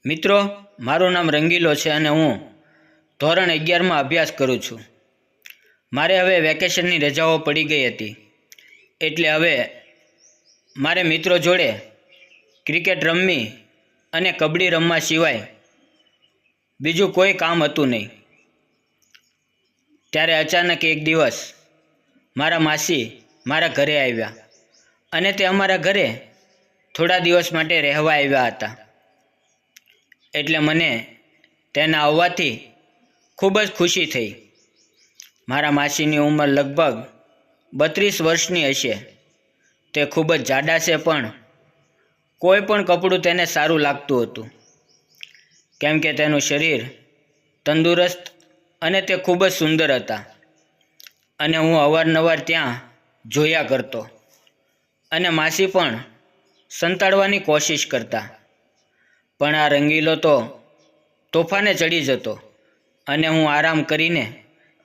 મિત્રો, મારું નામ રંગીલો છે અને હું ધોરણ 11માં અભ્યાસ કરું છું. મારે હવે વેકેશનની રજાઓ પડી ગઈ હતી, એટલે હવે મારે મિત્રો જોડે ક્રિકેટ રમવી અને કબડ્ડી રમવા સિવાય બીજું કોઈ કામ હતું નહીં. ત્યારે અચાનક એક દિવસ મારા માસી મારા ઘરે આવ્યા અને તે અમારા ઘરે થોડા દિવસ માટે રહેવા આવ્યા હતા. એટલે મને તેના આવવાથી ખૂબ જ ખુશી થઈ. મારા માસીની ઉંમર લગભગ 32 વર્ષની હશે. તે ખૂબ જ જાડા છે, પણ કોઈ પણ કપડું તેને સારું લાગતું હતું, કેમ કે તેનું શરીર તંદુરસ્ત અને તે ખૂબ જ સુંદર હતા. અને હું અવારનવાર ત્યાં જોયા કરતો અને માસી પણ સંતાડવાની કોશિશ કરતા. પણ આ રંગીલો તો તોફાને ચડી જતો અને હું આરામ કરીને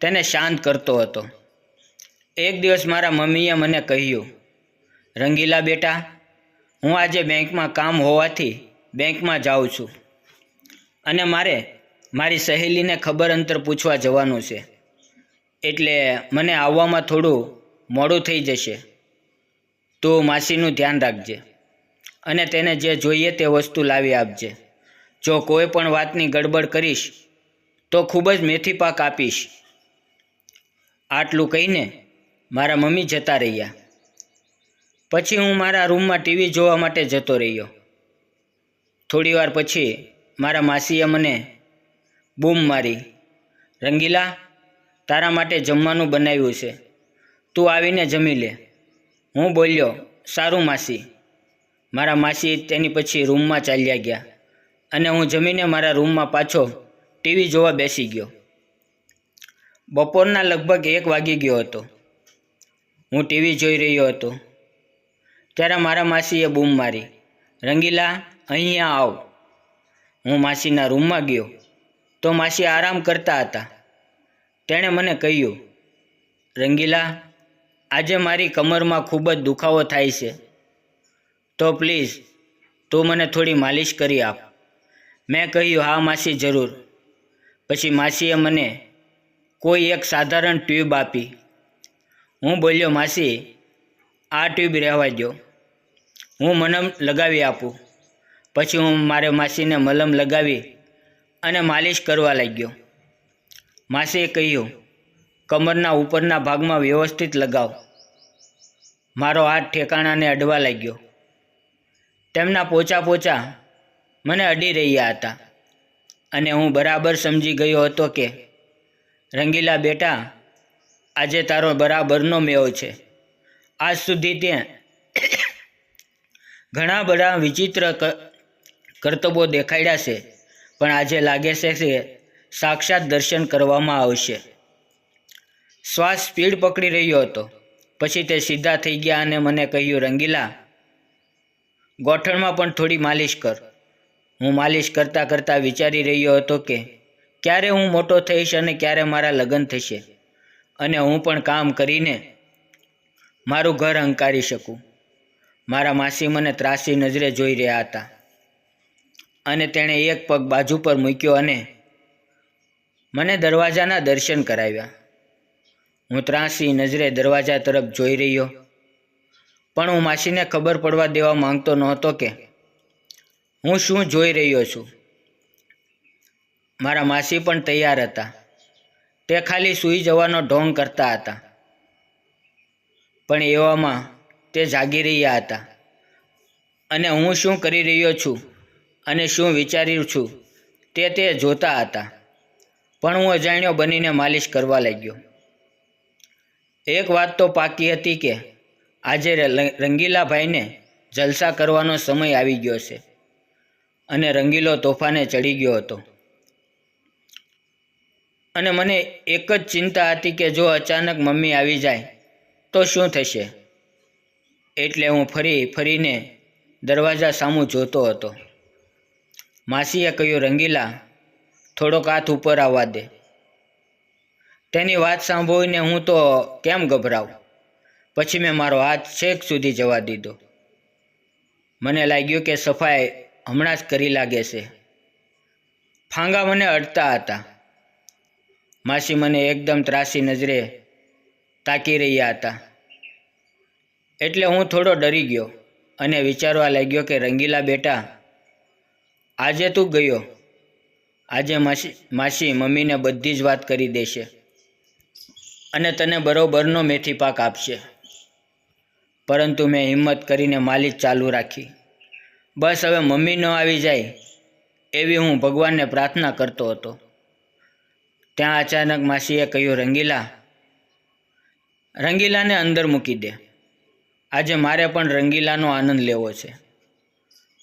તેને શાંત કરતો હતો. એક દિવસ મારા મમ્મીએ મને કહ્યું, રંગીલા બેટા, હું આજે બેંકમાં કામ હોવાથી બેંકમાં જાઉં છું અને મારે મારી સહેલીને ખબર અંતર પૂછવા જવાનું છે, એટલે મને આવવામાં થોડું મોડું થઈ જશે. તું માસીનું ધ્યાન રાખજે અને તેને જે જોઈએ તે વસ્તુ લાવી આપજે. જો કોઈ પણ વાતની ગડબડ કરીશ તો ખૂબ જ મેથી પાક આપીશ. આટલું કહીને મારા મમ્મી જતા રહ્યા. પછી હું મારા રૂમમાં ટીવી જોવા માટે જતો રહ્યો. થોડી વાર પછી મારા માસીએ મને બૂમ મારી, રંગીલા, તારા માટે જમવાનું બનાવ્યું છે, તું આવીને જમી લે. હું બોલ્યો, સારું માસી. મારા માસી તેની પછી રૂમમાં ચાલ્યા ગયા અને હું જમીને મારા રૂમમાં પાછો ટીવી જોવા બેસી ગયો. બપોરના લગભગ 1 વાગી ગયો હતો. હું ટીવી જોઈ રહ્યો હતો ત્યારે મારા માસીએ બૂમ મારી, રંગીલા, અહીંયા આવ. હું માસીના રૂમમાં ગયો તો માસી આરામ કરતા હતા. તેણે મને કહ્યું, રંગીલા, આજે મારી કમરમાં ખૂબ જ દુખાવો થાય છે, તો પ્લીઝ તું મને થોડી માલિશ કરી આપ. મેં કહ્યું, હા માસી, જરૂર. પછી માસીએ મને કોઈ એક સાધારણ ટ્યુબ આપી. હું બોલ્યો, માસી, આ ટ્યુબ રહેવા દો, હું મલમ લગાવી આપું. પછી હું મારે માસીને મલમ લગાવી અને માલિશ કરવા લાગ્યો. માસીએ કહ્યું, કમરના ઉપરના ભાગમાં વ્યવસ્થિત લગાવ. મારો હાથ ઠેકાણાને અડવા લાગ્યો. તેમના પોચા પોચા મને અડી રહ્યા હતા અને હું બરાબર સમજી ગયો હતો કે રંગીલા બેટા, આજે તારો બરાબરનો મેળ છે. આજ સુધી તે ઘણા બધા વિચિત્ર કરતબો દેખાડ્યા છે, પણ આજે લાગે છે કે સાક્ષાત દર્શન કરવામાં આવશે. શ્વાસ સ્પીડ પકડી રહ્યો હતો. પછી તે સીધા થઈ ગયા અને મને કહ્યું, રંગીલા, ગોઠણમાં પણ થોડી માલિશ કર. હું માલિશ કરતાં કરતાં વિચારી રહ્યો હતો કે ક્યારે હું મોટો થઈશ અને ક્યારે મારા લગ્ન થશે અને હું પણ કામ કરીને મારું ઘર હંકારી શકું. મારા માસી મને ત્રાસી નજરે જોઈ રહ્યા હતા અને તેણે એક પગ બાજુ પર મૂક્યો અને મને દરવાજાના દર્શન કરાવ્યા. હું ત્રાસી નજરે દરવાજા તરફ જોઈ રહ્યો, પણ હું માસીને ખબર પડવા દેવા માંગતો નહોતો કે હું શું જોઈ રહ્યો છું. મારા માસી પણ તૈયાર હતા. તે ખાલી સૂઈ જવાનો ઢોંગ કરતા હતા, પણ એવામાં તે જાગી રહ્યા હતા અને હું શું કરી રહ્યો છું અને શું વિચાર્યું છું તે જોતા હતા. પણ હું અજાણ્યો બનીને માલિશ કરવા લાગ્યો. એક વાત તો પાકી હતી કે આજે રંગીલાભાઈને જલસા કરવાનો સમય આવી ગયો છે અને રંગીલો તોફાને ચડી ગયો હતો. અને મને એક જ ચિંતા હતી કે જો અચાનક મમ્મી આવી જાય તો શું થશે. એટલે હું ફરીને દરવાજા સામું જોતો હતો. માસીએ કહ્યું, રંગીલા, થોડોક હાથ ઉપર આવવા દે. તેની વાત સાંભળીને હું તો કેમ ગભરાઉં. પછી મેં મારો હાથ છેક સુધી જવા દીધો. મને લાગ્યું કે સફાઈ હમણાં જ કરી લાગે છે. ફાંગા મને અડતા હતા. માસી મને એકદમ ત્રાસી નજરે તાકી રહ્યા હતા. એટલે હું થોડો ડરી ગયો અને વિચારવા લાગ્યો કે રંગીલા બેટા, આજે તું ગયો, આજે માસી મમ્મીને બધી જ વાત કરી દેશે અને તને બરોબરનો મેથી પાક આપશે. પરંતુ મેં હિંમત કરીને માલિશ ચાલુ રાખી. બસ હવે મમ્મી ન આવી જાય એવી હું ભગવાનને પ્રાર્થના કરતો હતો. ત્યાં અચાનક માસીએ કહ્યું, રંગીલાને અંદર મૂકી દે. આજે મારે પણ રંગીલાનો આનંદ લેવો છે.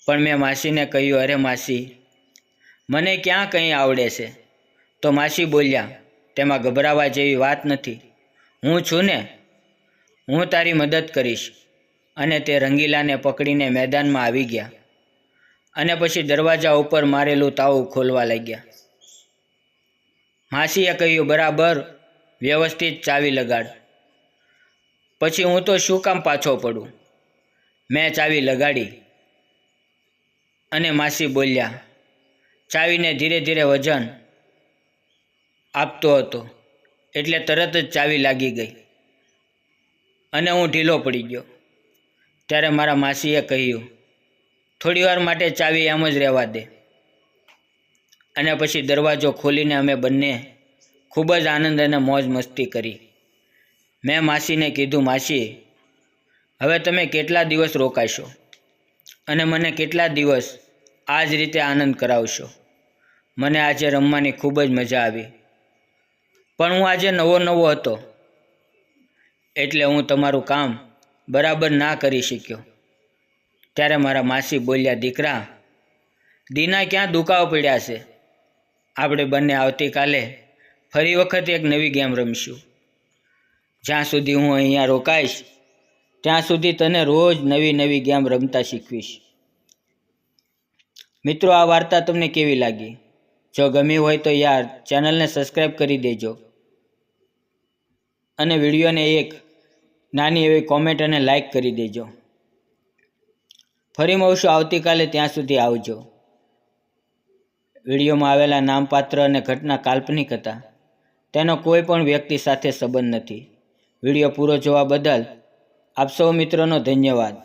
પણ મેં માસીને કહ્યું, અરે માસી, મને ક્યાં કંઈ આવડે છે. તો માસી બોલ્યા, તેમાં ગભરાવા જેવી વાત નથી. હું છું ને, હું તારી મદદ કરીશ. અને તે રંગીલાને પકડીને મેદાનમાં આવી ગયા અને પછી દરવાજા ઉપર મારેલું તાળું ખોલવા લાગ્યા. માસીએ કહ્યું, બરાબર વ્યવસ્થિત ચાવી લગાડ. પછી હું તો શું કામ પાછો પડું. મેં ચાવી લગાડી અને માસી બોલ્યા, ચાવીને ધીરે ધીરે વજન આપતો હતો એટલે તરત જ ચાવી લાગી ગઈ અને હું ઢીલો પડી ગયો. ત્યારે મારા માસીએ કહ્યું, થોડીવાર માટે ચાવી એમ જ રહેવા દે. અને પછી દરવાજો ખોલીને અમે બંને ખૂબ જ આનંદ અને મોજ મસ્તી કરી. મેં માસીને કીધું, માસી, હવે તમે કેટલા દિવસ રોકાશો અને મને કેટલા દિવસ આ જ રીતે આનંદ કરાવશો. મને આજે રમવાની ખૂબ જ મજા આવી, પણ હું આજે નવો હતો એટલે હું તમારું કામ બરાબર ના કરી શક્યો. ત્યારે મારા માસી બોલ્યા, દીકરા, દીના ક્યાં દુખાવ પડ્યા છે. આપણે બંને આવતીકાલે ફરી વખત એક નવી ગેમ રમીશું. જ્યાં સુધી હું અહીંયા રોકાઈશ ત્યાં સુધી તને રોજ નવી ગેમ રમતા શીખવીશ. મિત્રો, આ વાર્તા તમને કેવી લાગી? જો ગમી હોય તો યાર ચેનલને સબસ્ક્રાઈબ કરી દેજો અને વિડીયોને એક નાની એવી કોમેન્ટ અને લાઈક કરી દેજો. ફરી મળશું આવતીકાલે, ત્યાં સુધી આવજો. વિડીયોમાં આવેલા નામપાત્ર અને ઘટના કાલ્પનિક હતા. તેનો કોઈ પણ વ્યક્તિ સાથે સંબંધ નથી. વિડીયો પૂરો જોવા બદલ આપ સૌ મિત્રોનો ધન્યવાદ.